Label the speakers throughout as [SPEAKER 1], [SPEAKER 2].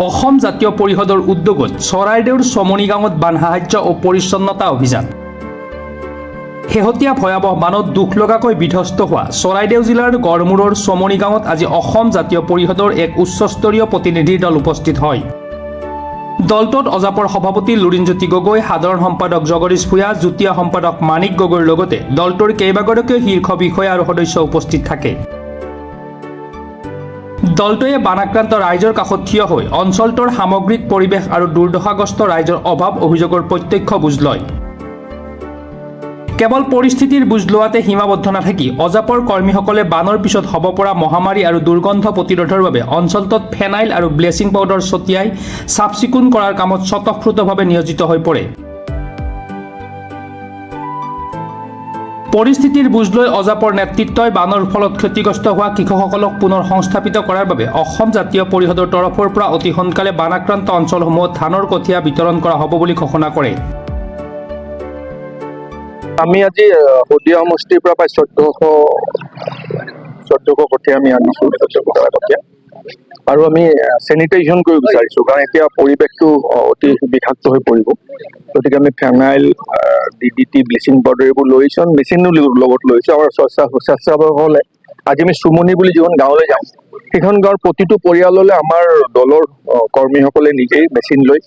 [SPEAKER 1] অসম জাতীয় পৰিষদৰ উদ্যোগত চৰাইদেউৰ চমনি গাঁৱত বান সাহায্য ও পৰিচ্ছন্নতা অভিযান। শেহতীয়া ভয়াৱহ বানত দুখ লগাকৈ বিধ্বস্ত হোৱা চৰাইদেউ জিলাৰ গড়মূৰৰ চমনি গাঁৱত আজি অসম জাতীয় পৰিষদৰ এক উচ্চস্তৰীয় প্ৰতিনিধিৰ দল উপস্থিত হয়। দলটোত অজাপৰ সভাপতি লুৰিণজ্যোতি গগৈ, সাধাৰণ সম্পাদক জগদীশ ভূঞা, যুটীয়া সম্পাদক মানিক গগৈৰ লগতে দলটোৰ কেইবাগৰাকীও শীৰ্ষ বিষয়া আৰু সদস্য উপস্থিত থাকে। দলটোৱে বানাক্ৰান্ত ৰাইজৰ কাষত থিয় হৈ অঞ্চলটোৰ সামগ্ৰিক পৰিৱেশ আৰু দুৰ্দশাগ্ৰস্ত ৰাইজৰ অভাৱ অভিযোগৰ প্ৰত্যক্ষ বুজ লয়। কেৱল পৰিস্থিতিৰ বুজ লোৱাতে সীমাবদ্ধ নাথাকি অজাপৰ কৰ্মীসকলে বানৰ পিছত হ'ব পৰা মহামাৰী আৰু দুৰ্গন্ধ প্ৰতিৰোধৰ বাবে অঞ্চলটোত ফেনাইল আৰু ব্লিচিং পাউডাৰ ছটিয়াই চাফ চিকুণ কৰাৰ কামত স্বতঃস্ফূৰ্তভাৱে নিয়োজিত হৈ পৰে। পৰিস্থিতিৰ বুজ লৈ অজাপৰ নেতৃত্বই বানৰ ফলত ক্ষতিগ্ৰস্ত হোৱা কৃষকসকলক পুনৰ সংস্থাপিত কৰাৰ বাবে অসম জাতীয় পৰিষদৰ তৰফৰ পৰা অতি সোনকালে বানাক্ৰান্ত অঞ্চলসমূহত ধানৰ কঠীয়া বিতৰণ কৰা হ'ব বুলি ঘোষণা কৰে।
[SPEAKER 2] আমি আজি শদিয়া সমষ্টিৰ পৰা প্ৰায় 1400 কঠীয়া আমি আনিছো, কঠীয়া আৰু আমি চেনিটাইজেশ্যন কৰিব বিচাৰিছো, কাৰণ এতিয়া পৰিৱেশটো অতি বিষাক্ত হৈ পৰিব। গতিকে আমি ফেনাইল, DDT, ব্লিচিং পাউডাৰ এইবোৰ লৈছো, মেচিনো লগত লৈছো। আৰু স্বেচ্ছাসেৱকসকলে আজি আমি চুমনি বুলি যিখন গাঁৱলৈ যাম, সেইখন গাঁৱৰ প্ৰতিটো পৰিয়াললৈ আমাৰ দলৰ কৰ্মীসকলে নিজেই মেচিন লৈ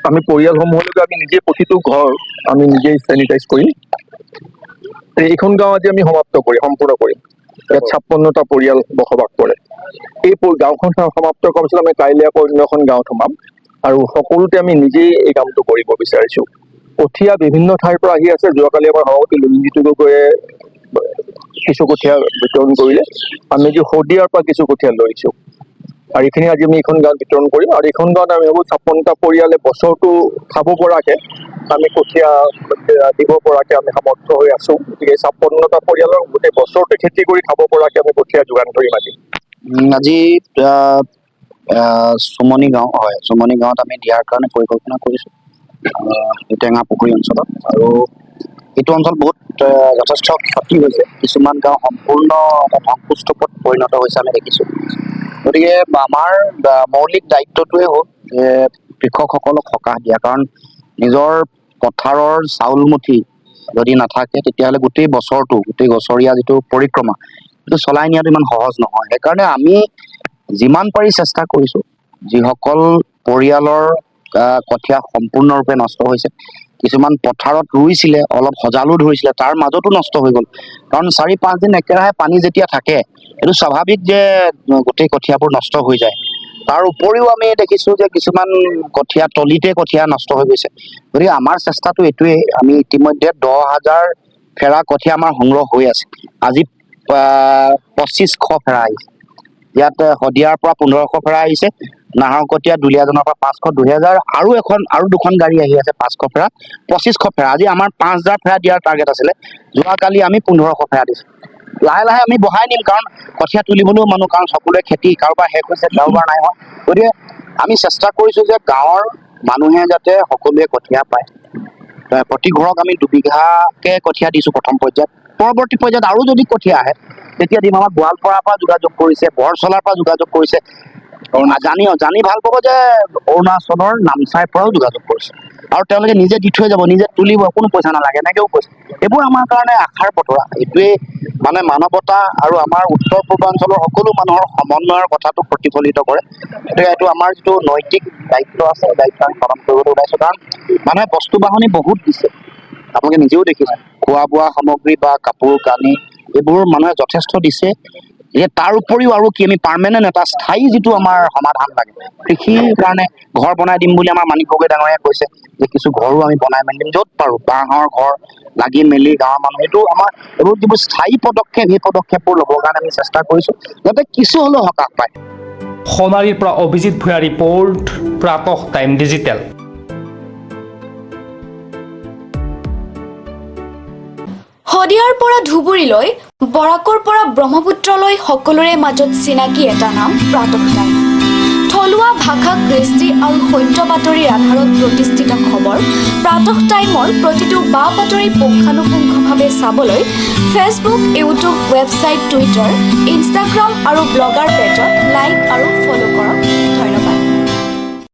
[SPEAKER 2] আমি পৰিয়ালসমূহলৈকে আমি নিজে প্ৰতিটো ঘৰ আমি নিজেই চেনিটাইজ কৰিম। এইখন গাঁও আজি আমি সম্পূৰ্ণ কৰিম। ইয়াত 56টা পৰিয়াল বসবাস কৰে। এই গাঁওখন সমাপ্ত কৰাৰ পিছত আমি কাইলৈ আকৌ অন্য এখন গাঁৱত সোমাম আৰু সকলোতে আমি নিজেই এই কামটো কৰিব বিচাৰিছো। কঠীয়া বিভিন্ন ঠাইৰ পৰা আহি আছে। যোৱাকালি আমাৰ সভাপতি লুৰিণজ্যোতি গগৈয়ে কিছু কঠীয়া বিতৰণ কৰিলে। আমি আজি শদিয়াৰ পৰা কিছু কঠীয়া লৈছো আৰু এইখিনি আজি আমি এইখন গাঁৱত বিতৰণ কৰিম। আৰু এইখন গাঁৱত আমি ভাবো 56টা পৰিয়ালে বছৰটো খাব পৰাকে আমি কঠীয়া দিব পৰাকে আমি সামৰ্থ হৈ আছো। গতিকে 56টা পৰিয়ালৰ গোটেই বছৰটো খেতি কৰি খাব পৰাকে আমি কঠীয়া যোগান ধৰিম।
[SPEAKER 3] আজি চমনি গাঁও হয়, চমনি গাঁৱত আমি দিয়াৰ কাৰণে পৰিকল্পনা কৰিছো টেঙা পুখুৰী অঞ্চলত। আৰু এইটো অঞ্চল বহুত যথেষ্ট ক্ষতি হৈছে। কিছুমান গাঁও সম্পূৰ্ণ ধ্বংসস্তূপত পৰিণত হৈছে আমি দেখিছো। গতিকে আমাৰ মৌলিক দায়িত্বটোৱে হ'ল যে কৃষকসকলক সকাহ দিয়া, কাৰণ নিজৰ পথাৰৰ চাউল মুঠি যদি নাথাকে তেতিয়াহ'লে গোটেই বছৰীয়া যিটো পৰিক্ৰমা সেইটো চলাই নিয়াটো ইমান সহজ নহয়। সেইকাৰণে আমি যিমান পাৰি চেষ্টা কৰিছো, যিসকল পৰিয়ালৰ কঠীয়া সম্পূৰ্ণৰূপে নষ্ট হৈছে, কিছুমান পথাৰত ৰুইছিলে, অলপ সজালো ধৰিছিলে, তাৰ মাজতো নষ্ট হৈ গ'ল। কাৰণ 4-5 দিন একেৰাহে পানী যেতিয়া থাকে, এইটো স্বাভাৱিক যে গোটেই কঠীয়াবোৰ নষ্ট হৈ যায়। তাৰ উপৰিও আমি দেখিছো যে কিছুমান কঠীয়া তলিতে কঠীয়া নষ্ট হৈ গৈছে। গতিকে আমাৰ চেষ্টাটো এইটোৱেই, আমি ইতিমধ্যে 10,000 ফেৰা কঠীয়া আমাৰ সংগ্ৰহ হৈ আছে। আজি 2500 ফেৰা আহিছে। ইয়াত শদিয়াৰ পৰা 1500 ফেৰা আহিছে, নাহৰকটীয়া দুলীয়াজনৰ পৰা 500, 2000 আৰু দুখন গাড়ী আহি আছে 500 ফেৰা, 2500 ফেৰা। আজি আমাৰ 5000 ফেৰা দিয়াৰ টাৰ্গেট আছিলে। যোৱাকালি আমি 1500 ফেৰা দিছো। লাহে লাহে আমি বঢ়াই নিম, কাৰণ কঠীয়া তুলিবলৈও মানুহ, কাৰণ সকলোৰে খেতি, কাৰোবাৰ শেষ হৈছে, কাৰোবাৰ নাই হোৱা। গতিকে আমি চেষ্টা কৰিছো যে গাঁৱৰ মানুহে যাতে সকলোৱে কঠীয়া পায়। প্ৰতি ঘৰক আমি 2 বিঘাকে কঠীয়া দিছো প্ৰথম পৰ্যায়ত। পৰৱৰ্তী পৰ্যায়ত আৰু যদি কঠীয়া আহে তেতিয়া দিম। আমাৰ গোৱালপাৰাৰ পৰা যোগাযোগ কৰিছে, বৰচলাৰ পৰা যোগাযোগ কৰিছে, জানি ভাল পাব যে অৰুণাচলৰ নামচাইৰ পৰাও যোগাযোগ কৰিছে। আৰু তেওঁলোকে নিজে দি থৈ যাব, নিজে তুলিব, কোনো পইচা নালাগে, এনেকেও কৈছে। এইবোৰ আমাৰ কাৰণে আশাৰ বতৰা। এইটোৱেই মানে মানৱতা আৰু আমাৰ উত্তৰ পূৰ্বাঞ্চলৰ সকলো মানুহৰ সমন্বয়ৰ কথাটো প্ৰতিফলিত কৰে। গতিকে এইটো আমাৰ যিটো নৈতিক দায়িত্ব আছে, দায়িত্ব আমি পালন কৰিবলৈ ওলাইছো। কাৰণ মানুহে বস্তু বাহনি বহুত দিছে, আপোনালোকে নিজেও দেখিছে, খোৱা বোৱা সামগ্ৰী বা কাপোৰ কানি এইবোৰ মানুহে যথেষ্ট দিছে। তাৰ উপৰিও আৰু কি, আমি পাৰ্মানেণ্ট এটা স্থায়ী যিটো আমাৰ সমাধান লাগে, কৃষিৰ কাৰণে ঘৰ বনাই দিম বুলি আমাৰ মানিক গগৈ ডাঙৰীয়াই কৈছে যে কিছু ঘৰো আমি বনাই মেলি দিম, য'ত পাৰো বাঁহৰ ঘৰ লাগি মেলি গাঁৱৰ মানুহ, এইটো আমাৰ এইবোৰ যিবোৰ স্থায়ী পদক্ষেপ, সেই পদক্ষেপবোৰ ল'বৰ কাৰণে আমি চেষ্টা কৰিছো, যাতে কিছু হ'লেও সকাহ পায়।
[SPEAKER 1] সোণাৰীৰ পৰা Abhijit Bhuyan report, Pratah time digital.
[SPEAKER 4] শদিয়াৰ পৰা ধুবুৰীলৈ, বৰাকৰ পৰা ব্ৰহ্মপুত্ৰলৈ সকলোৰে মাজত চিনাকি এটা নাম প্ৰাতঃ টাইম। থলুৱা ভাষা, কৃষ্টি আৰু সত্য বাতৰিৰ আধাৰত প্ৰতিষ্ঠিত খবৰ প্ৰাতঃ টাইমৰ প্ৰতিটো বা বাতৰি পুংখানুপুংখভাৱে চাবলৈ Facebook, YouTube, website, Twitter, Instagram আৰু ব্লগাৰ পেজত লাইক আৰু ফ'ল' কৰক।